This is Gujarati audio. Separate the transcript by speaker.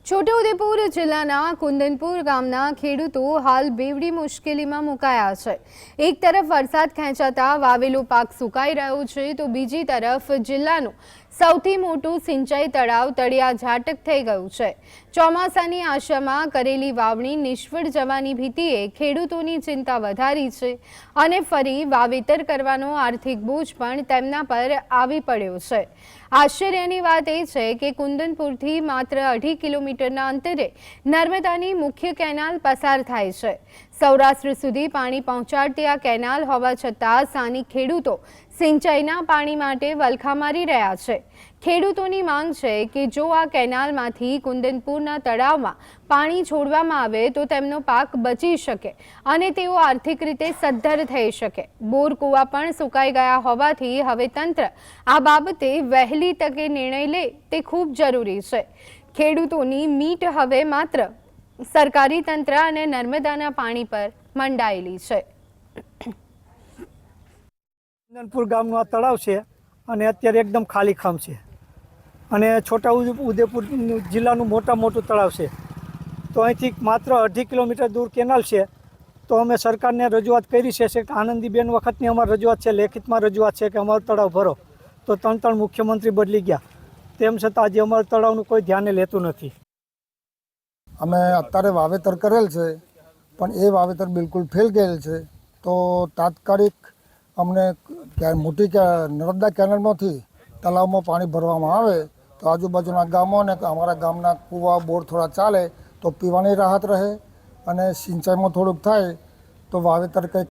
Speaker 1: છોટાઉદેપુર જિલ્લાના કુંદનપુર ગામના ખેડૂતો હાલ બેવડી મુશ્કેલીમાં મુકાયા છે। એક તરફ વરસાદ ખેંચાતા વાવેલો પાક સુકાઈ રહ્યો છે તો બીજી તરફ જિલ્લાનું સૌથી મોટું સિંચાઈ તળાવ તળિયા ઝાટક થઈ ગયું છે। ચોમાસાની આશામાં કરેલી વાવણી નિષ્ફળ જવાની ભીતિએ ખેડૂતોની ચિંતા વધારી છે અને ફરી વાવેતર કરવાનો આર્થિક બોજ પણ તેમના પર આવી પડ્યો છે। આશ્ચર્યની વાત એ છે કે કુંદનપુરથી માત્ર 2.5 કિલોમીટરના અંતરે નર્મદાની મુખ્ય કેનાલ પસાર થાય છે। સૌરાષ્ટ્ર સુધી પાણી પહોંચાડતી આ કેનાલ હોવા છતાં સ્થાનિક ખેડૂતો સિંચાઈના પાણી માટે વલખા મારી રહ્યા છે। ખેડૂતોની માંગ છે કે જો આ કેનાલમાંથી કુંદનપુરના તળાવમાં પાણી છોડવામાં આવે તો તેમનો પાક બચી શકે અને તેઓ આર્થિક રીતે સદ્ધર થઈ શકે। બોર કૂવા પણ સુકાઈ ગયા હોવાથી હવે તંત્ર આ બાબતે વહેલી તકે નિર્ણય લે તે ખૂબ જરૂરી છે। ખેડૂતોની મીટ હવે માત્ર સરકારી તંત્ર અને નર્મદાના પાણી પર મંડાયેલી છે।
Speaker 2: કુંદનપુર ગામનું આ તળાવ છે અને અત્યારે એકદમ ખાલીખામ છે અને છોટાઉદેપુર જિલ્લાનું મોટું તળાવ છે। તો અહીંથી માત્ર 2.5 કિલોમીટર દૂર કેનાલ છે। તો અમે સરકારને રજૂઆત કરી છે કે આનંદીબેન વખતની અમારી રજૂઆત છે, લેખિતમાં રજૂઆત છે કે અમારું તળાવ ભરો, તો ત્રણ મુખ્યમંત્રી બદલી ગયા તેમ છતાં આજે અમારા તળાવનું કોઈ ધ્યાને લેતું નથી।
Speaker 3: અમે અત્યારે વાવેતર કરેલ છે પણ એ વાવેતર બિલકુલ ફેલ ગયેલ છે। તો તાત્કાલિક અમને મોટી નર્મદા કેનાલમાંથી તળાવમાં પાણી ભરવામાં આવે તો આજુબાજુના ગામો અને અમારા ગામના કૂવા બોર થોડા ચાલે તો પીવાની રાહત રહે અને સિંચાઈમાં થોડુંક થાય તો વાવેતર કંઈક